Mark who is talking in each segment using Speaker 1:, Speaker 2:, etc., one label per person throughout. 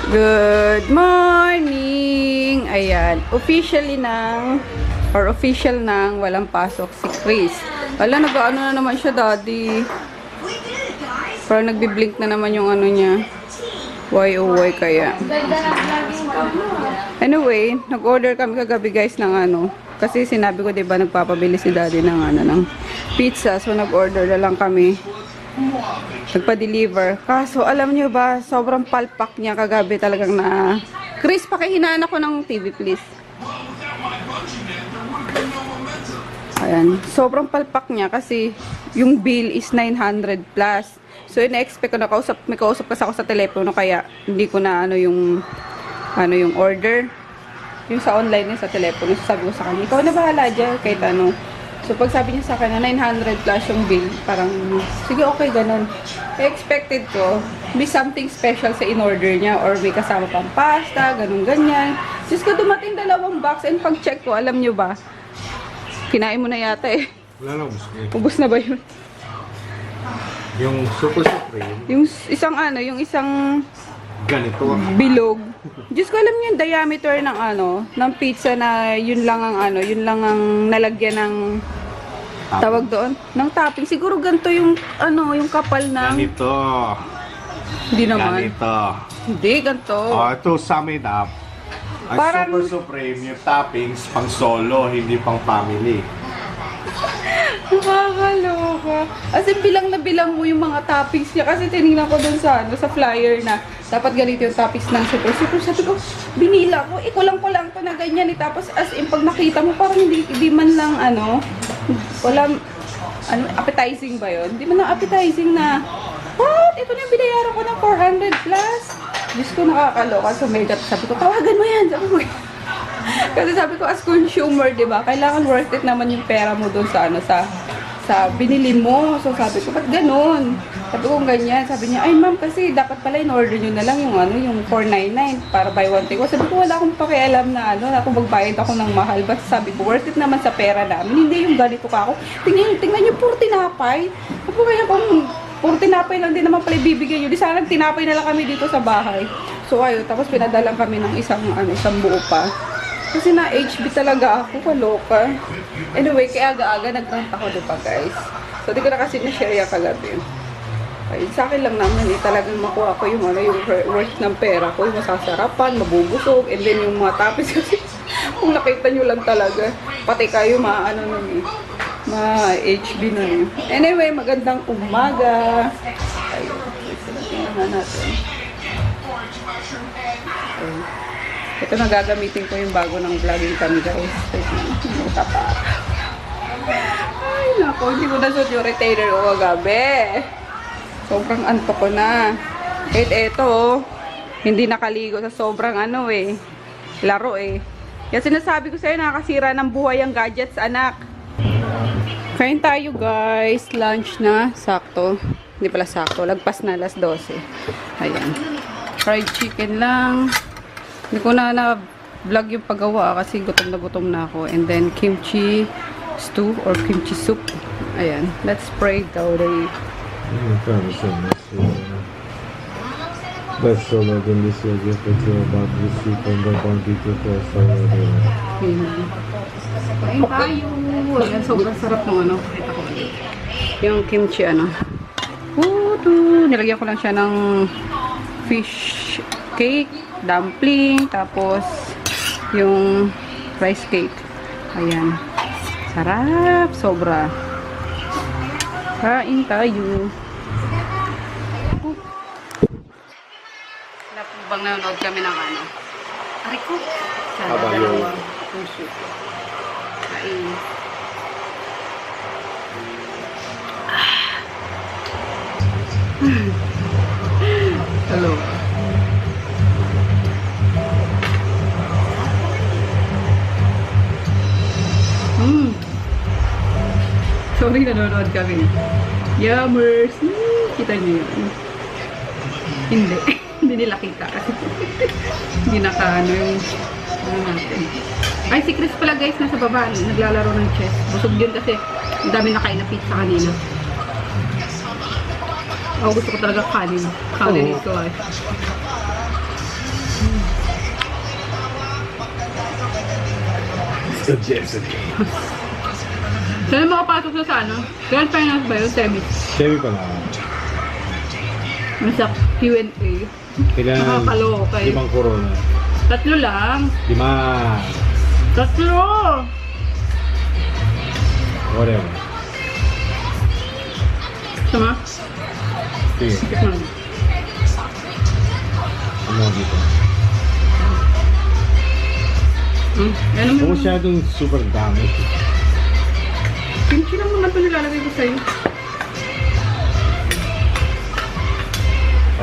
Speaker 1: Good morning! Ayan, official nang walang pasok si Chris. Wala, nag-ano na naman siya, daddy. Parang nagbi-blink na naman yung ano niya. Why oh why kaya? Anyway, nag-order kami kagabi guys ng ano. Kasi sinabi ko, diba, nagpapabili si daddy ng ano, ng pizza. So, nag-order na lang kami. Nagpa-deliver. Kaso, alam nyo ba, sobrang palpak niya kagabi talagang na... Chris, pakihinaan ako ng TV, please. Ayan. Sobrang palpak niya kasi yung bill is 900 plus. So, ina-expect ko na may kausap kasi ako sa telepono kaya hindi ko na ano yung order. Yung sa online yung sa telepono. So, sabi ko sa kanya, ikaw na bahala dyan kahit ano. So, pag sabi niya sa akin na 900 plus yung bill, parang, sige, okay, ganun. Expected ko, may something special sa in-order niya or may kasama pang pasta, ganun, ganyan. Just ko dumating 2 box and pag-check ko, alam nyo ba, kinain mo na yata eh.
Speaker 2: Wala na, ubus na.
Speaker 1: Ubus na ba yun?
Speaker 2: Yung Super Supreme,
Speaker 1: Yung isang ano, yung isang
Speaker 2: ganito.
Speaker 1: bilog. Diyos ko, alam niyo yung diameter ng ano, ng pizza na yun lang ang ano, yun lang ang nalagyan ng tawag doon, ng topping. Siguro ganito yung ano, yung kapal ng
Speaker 2: Ganito.
Speaker 1: hindi naman.
Speaker 2: Ganito.
Speaker 1: Hindi ganito.
Speaker 2: Oh, ito sum it up. Ang
Speaker 1: Parang-
Speaker 2: Super Supreme, yung toppings pang solo, hindi pang family.
Speaker 1: Nakakaloka. As in, bilang na bilang mo yung mga toppings niya. Kasi tinignan ko dun sa, ano, sa flyer na dapat ganito yung toppings ng super. Sabi ko, binila ko. Kulang to na ganyan. Tapos as in, pag nakita mo, parang hindi man lang, ano, wala, ano, appetizing ba yun? Hindi man lang appetizing na, what? Ito na yung binayaran ko ng 400 plus. Diyos ko, nakakaloka. So, mega, sabi ko, tawagan mo yan. Sabi ko, kasi sabi ko, as consumer, di ba, kailangan worth it naman yung pera mo doon sa, ano, sa binili mo. So, sabi ko, ba't ganun? Sabi ko, ganyan. Sabi niya, ay ma'am, kasi dapat pala in-order nyo na lang yung, ano, yung 499 para buy one take. Sabi ko, wala akong pakialam na, ano, na kung magbayad ako ng mahal. Basta sabi ko, worth it naman sa pera namin. Hindi yung ganito ka ako. Tingnan nyo, puro tinapay. Sabi ko, kaya kung puro tinapay lang din naman pala ibibigay nyo. Di sana tinapay na lang kami dito sa bahay. So, ayun. Tapos pinadalang kami ng isang buo pa. Kasi na-HB talaga ako, kaloka. Anyway, kaya aga-aga nagrant ako diba guys. So, di ko na kasi na-share yung kagabi. Ay, sa akin lang naman talagang makuha ko yung, ano, yung worth ng pera ko. Yung masasarapan, mabubusog, and then yung mga tapis kasi kung nakita nyo lang talaga, pati kayo ma-HB na yun. Anyway, magandang umaga. Ayun, tingnan natin. Ayun. Ito na gagamitin ko yung bago ng vlogging kami guys. Ay nako, hindi ko nasuot yung retainer ko kagabi. Sobrang antok ko na. Kahit eto, hindi nakaligo sa sobrang ano eh, laro eh. Kaya sinasabi ko sa'yo, nakakasira ng buhay ang gadgets, anak. Kain tayo guys, lunch na, sakto. Hindi pala sakto, lagpas na 12:00. Ayan. Fried chicken lang. Hindi ko na vlog yung paggawa kasi gutom na ako. And then kimchi stew or kimchi soup. Ayan. Let's pray daw.
Speaker 3: Bless the Lord in this year, gift that you are about to receive from the bounty to us our Lord.
Speaker 1: Amen. Kain tayo. Ayan, sobrang sarap ng ano. Kita ko ulit. Yung kimchi ano. Nilagyan ko lang siya ng fish cake, dumpling, tapos yung rice cake. Ayan. Sarap. Sobra. Kain tayo. Wala po bang nanonood kami ng ano? Ariko. Sana dalawang puso. Kain. Hello. Sorry, nanonood kami. Yummers! Kita niyo yun. Hindi. Hindi nila kita. Hindi nakaano yung ano natin. Ay, si Chris pala guys, nasa baba. Naglalaro ng chess. Busog yun kasi ang dami nakain na pizza kanina. Ako gusto ko talaga kanin. Kanin is life.
Speaker 3: Sa Jessica.
Speaker 1: Saan makapasok sa ano? Grand Finance ba yun? Semi.
Speaker 3: Semi pala.
Speaker 1: Nasa Q&A.
Speaker 3: Kailangan
Speaker 1: Nakakalokay.
Speaker 3: 5 corona.
Speaker 1: 3 lang.
Speaker 3: 5.
Speaker 1: 3!
Speaker 3: Whatever.
Speaker 1: Sama?
Speaker 3: Sige.
Speaker 1: Tikman.
Speaker 3: Ano dito?
Speaker 1: Yan naman.
Speaker 3: Huwag masyadong super dami.
Speaker 1: Kimchi lang naman ito nilalagay ko sa'yo.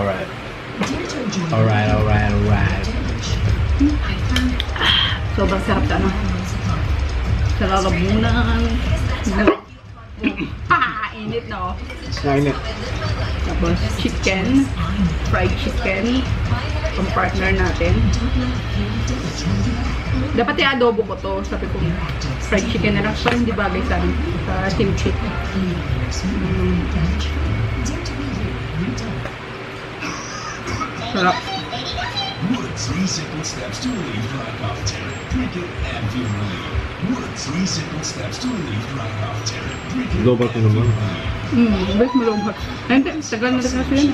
Speaker 3: Alright. Alright.
Speaker 1: Sobrang sarap sa ano. Sa lalabunan. Init na oh.
Speaker 3: Nainit.
Speaker 1: Tapos chicken. Fried chicken. Ang partner natin. Dapat i-adobo ko to. Sabi ko, fried chicken na lang. Parang hindi bagay sa amin. Sa kimchi. Sarap.
Speaker 4: Wood 3 simple steps to relieve dry cough terror. Drink it and feel relief. Wood 3 simple steps to relieve dry cough terror. Drink it.
Speaker 3: Lobat mo naman.
Speaker 1: Best malumhat. Ay, hindi. Tagal na kasi yan.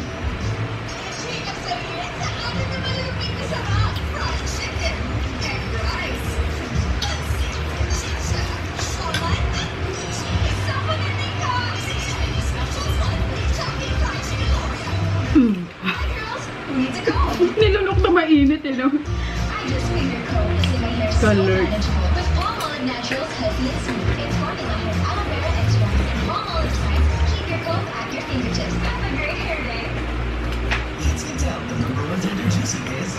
Speaker 1: Nilunok na mainit eh, no? Colored.
Speaker 4: Let's get down. The number one tender juicing is.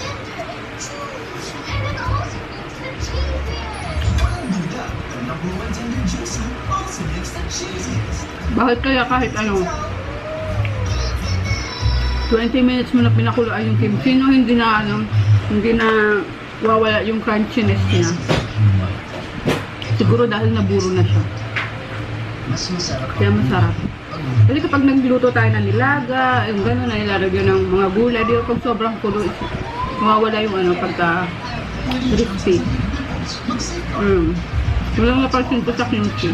Speaker 4: Moved up. The number one tender juicing also makes the cheesiest.
Speaker 1: Bakit kaya kahit ano 20 minutes mo na pinakulaan yung kimchi, no? Hindi na wawala yung crunchiness niya. Siguro dahil naburo na siya. Kaya masarap. Kasi kapag nagluto tayo ng nilaga, yung gano'n na nilalagyan ng mga gulay, di ba pag sobrang kulo, mawawala yung ano, pagka crispy. Walang napansin ko sa kimchi.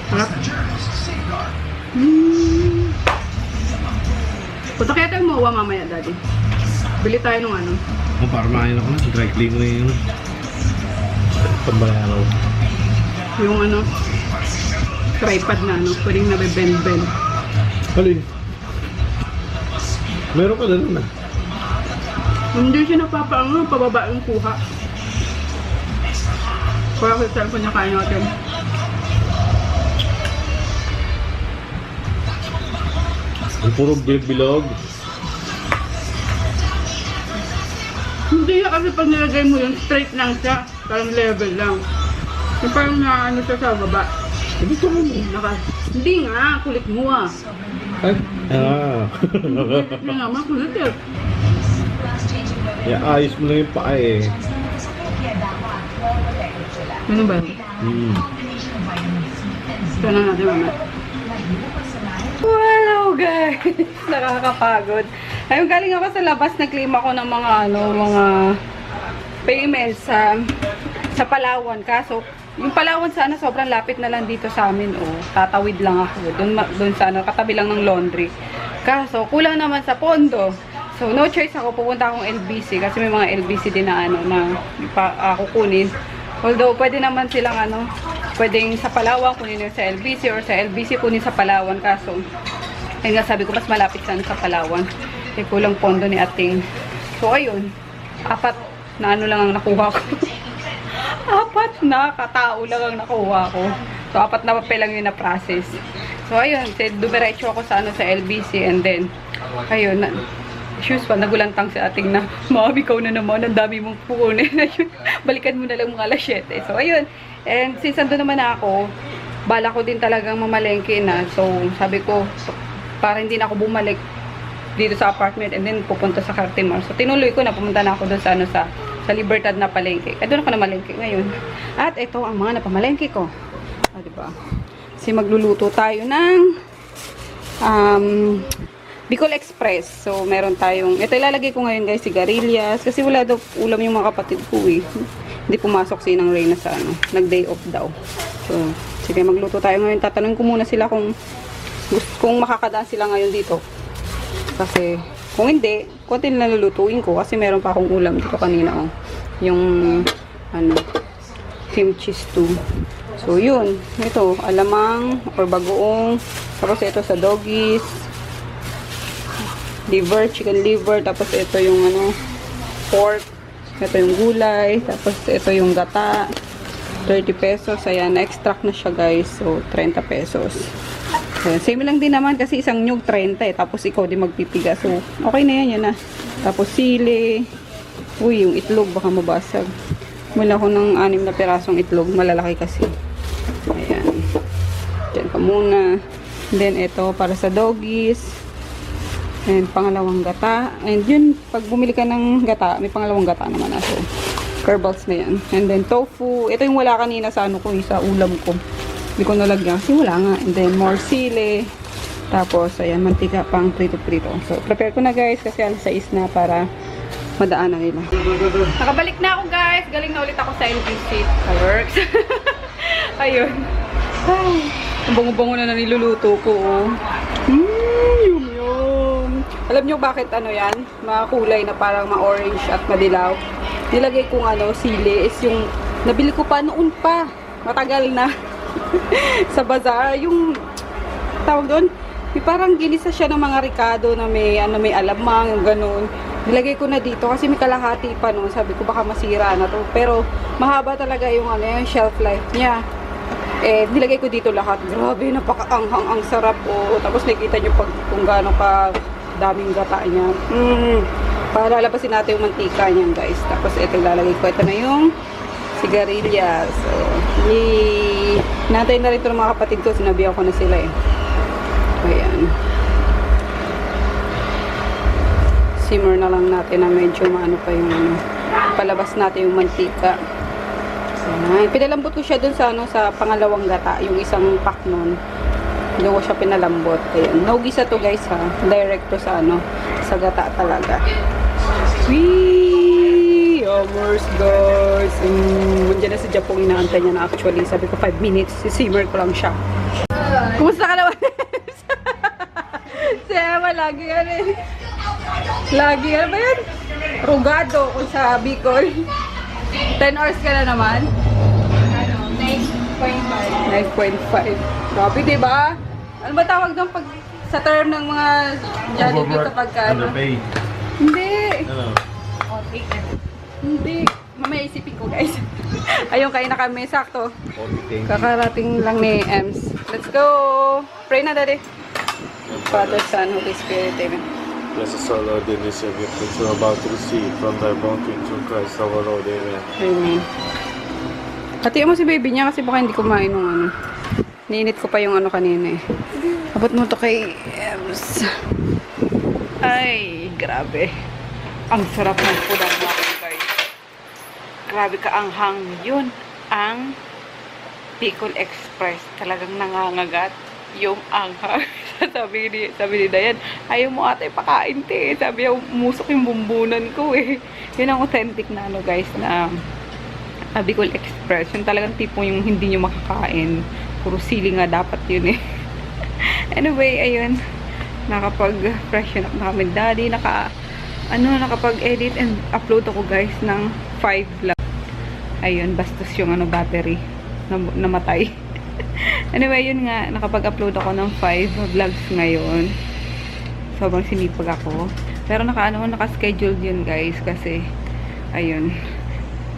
Speaker 1: Sarap. Punta kaya tayo mawa mamaya, Daddy. Bili tayo ng ano.
Speaker 3: Para mahin ako na. Dry clean mo na yun. Pambayaraw.
Speaker 1: Yung ano, tripod na ano, pwedeng nabibend-bend.
Speaker 3: Halin. Meron ka na nun ah.
Speaker 1: Hindi siya napapaano, pababa yung kuha. Kaya sa cellphone niya kaya natin.
Speaker 3: Ang puro bilog.
Speaker 1: Hindi siya kasi pag nilagay mo yun, straight lang siya. Parang level lang. Yung parang ano siya sa baba.
Speaker 3: Hindi ko mo.
Speaker 1: Hindi nga, kulit mo ah.
Speaker 3: Ay. Ah.
Speaker 1: Hindi naman, kulit eh.
Speaker 3: Ayos mo na yung paa eh.
Speaker 1: Ano ba yun? Ito na natin mamaya. Hello guys! Nakakapagod. Ayun, galing ako sa labas, nag-claim ako ng mga payments sa Palawan. Kaso, yung Palawan sana sobrang lapit na lang dito sa amin. Tatawid lang ako. Doon sa katabi lang ng laundry. Kaso, kulang naman sa pondo. So, no choice ako. Pupunta akong LBC kasi may mga LBC din na kukunin. Although, pwede naman silang pwedeng sa Palawan kunin sa LBC or sa LBC kunin sa Palawan. Kaso, ayun nga sabi ko, mas malapit sana sa Palawan. Eh, kulang pondo ni ating. So, ayun. 4 na lang ang nakuha ko. 4 na katao lang ang nakuha ko. So, 4 na papel lang yun na process. So, ayun. Dumiretso ako sa LBC and then, ayun. Usual, nagulantang si ating na, Mami, ikaw na naman, ang dami mong pukunin. Balikan mo na lang mga alas 7. So, ayun. And since ando naman ako, bala ko din talagang mamalengke na. So, sabi ko, para hindi na ako bumalik dito sa apartment and then pupunta sa Cartimar. So, tinuloy ko na, pumunta na ako doon sa Libertad na palengke. Kaya doon ako na malengke ngayon. At ito ang mga napamalengke ko. Diba? Kasi magluluto tayo ng Bicol Express. So, meron tayong, ito ilalagay ko ngayon guys, sigarilyas. Kasi wala daw ulam yung mga kapatid ko eh. Hindi pumasok si Nang Reyna sa ano, nag-day off daw. So, sige, magluto tayo ngayon. Tatanungin ko muna sila kung makakadaan sila ngayon dito. Kasi, kung hindi, konti na lulutuin ko. Kasi meron pa akong ulam dito kanina. Oh. Yung, ano, kimchi stew. So, yun. Ito, alamang or bagoong. Tapos, ito sa doggies. Liver, chicken liver. Tapos, ito yung, ano, pork. Ito yung gulay. Tapos, ito yung gata. 30 pesos. Ayan, na-extract na siya, guys. So, 30 pesos. Ayan, same lang din naman kasi isang nyug 30 eh. Tapos, ikaw din magpipiga. So, okay na yan, yan na. Tapos, sili. Uy, yung itlog, baka mabasag. Mula ko ng 6 na pirasong itlog. Malalaki kasi. Ayan. Diyan ka muna. Then, ito, para sa doggies. And, pangalawang gata. And, yun, pag bumili ka ng gata, may pangalawang gata naman na. So, kerbals na yan. And then, tofu. Ito yung wala kanina sa ano ko, sa ulam ko. Hindi ko nalagyan kasi wala nga. And then, more sili. Tapos, ayan, mantika pang prito-prito. So, prepare ko na guys kasi alas 6 na para madaan na nila. Nakabalik na ako guys. Galing na ulit ako sa LBC. Works. Ayun. Ay, ang bango-bango na niluluto ko. Oh. Yum. Alam nyo bakit ano yan? Makulay na parang ma-orange at madilaw. Nilagay kong ano, sili is yung nabili ko pa noon pa. Matagal na. Sa bazaar. Yung tawag doon, may parang ginisa siya ng mga ricado na may, ano, may alamang, yung ganun. Nilagay ko na dito kasi may kalahati pa noon. Sabi ko baka masira na to. Pero mahaba talaga yung, ano, yung shelf life niya. Eh, nilagay ko dito lahat. Grabe, napakaanghang, ang sarap. Oh. Tapos nakikita nyo pag, kung gaano ka daming gata niya. Para lalabasin natin yung mantika niyan, guys. Tapos ito ilalagay ko. Ito na yung sigarilyas. So, yay! Natay na rin ito ng mga kapatid ko. Sinabihan ko na sila eh. Ayan. Simmer na lang natin na medyo maano pa yung ano. Palabas natin yung mantika. Ayan. Pinalambot ko siya dun sa, ano, sa pangalawang gata. Yung isang pack nun. Doon ko siya pinalambot. Ayan. Naugisa to guys ha. Direct to sa ano. Sa gata talaga. Wee! Amers guys. Nandiyan na si Japong inaantay niya na actually. Sabi ko 5 minutes. Simmer ko lang siya. Kumusta ka naman? Sema, lagi yan eh. Lagi yan ba yan? Rugado kung sa Bicol. 10 hours ka na naman? 9.5. 9.5. Grabe, diba? Ano ba tawag doon pag sa term ng mga Jollibee kapag ka?
Speaker 2: Underpaid.
Speaker 1: Hindi.
Speaker 2: Ano?
Speaker 1: Hindi. Mamaya isipin ko, guys. Ayun, kain na kami. Sakto.
Speaker 2: Okay.
Speaker 1: Kakarating lang ni Ems. Let's go! Pray na, Daddy. Father, Son, Holy Spirit. Amen.
Speaker 3: Bless us, O Lord, in this your gift which you are about to receive from thy bounty through Christ our Lord. Amen.
Speaker 1: Amen. Hatiin mo si baby niya kasi baka hindi kumain ng ano. Niinit ko pa yung ano kanina eh. Abot mo to kay Ems. Ay, grabe. Ang sarap ng pulang natin, guys. Grabe ka-anghang. Yun ang Bicol Express. Talagang nangangagat yung anghang. sabi ni Dayan, ayaw mo ata ipakain, te. Sabi niya, umusok yung bumbunan ko eh. Yun ang authentic na ano, guys, na Bicol Express. Yung talagang tipong yung hindi nyo makakain. Puro sili nga dapat yun eh. Anyway, ayun. Nakapag-freshen up na kami, Daddy. Nakapag-edit and upload ako, guys, ng 5 vlogs. Ayun, bastos yung ano, battery. Namatay. Anyway, yun nga, nakapag-upload ako ng 5 vlogs ngayon. Sobrang sinipag ako. Pero naka-scheduled yun, guys, kasi, ayun,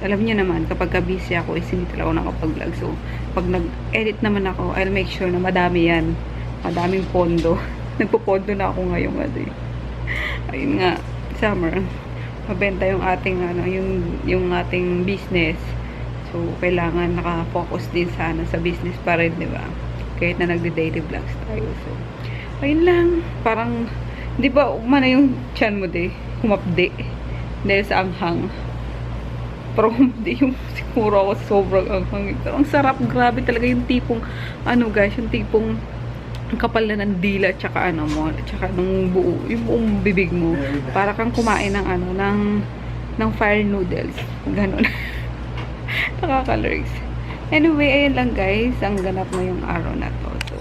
Speaker 1: alam niyo naman, kapag busy ako, hindi talaga ako nakapag-vlog. So, pag nag-edit naman ako, I'll make sure na madami yan. Madaming pondo. Nagpo-pondo na ako ngayong ano. Ayun nga, summer. Mabenta yung ating, yung ating business. So, kailangan naka-focus din sana sa business pa rin, di ba? Kahit na nagde-daily vlogs tayo. So, ayun lang. Parang, di ba, umana yung chan mo humapdi. Dahil sa anghang. Pero hindi yung siguro ako sobrang anghang. Pero ang sarap, grabe talaga yung tipong, guys, yung tipong ang kapal na ng dila tsaka ano mo, tsaka ng buo, yung buong bibig mo. Para kang kumain ng ano, ng fire noodles. Ganon. Nakaka-lurks. Anyway, ayun lang guys, ang ganap ngayong araw na to. So,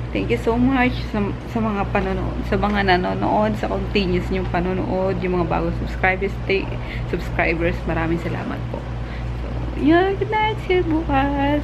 Speaker 1: thank you so much sa mga panonood, sa mga nanonood, sa continuous niyong panonood, yung mga bagong subscribers, maraming salamat po. So, yeah, good night, see you bukas.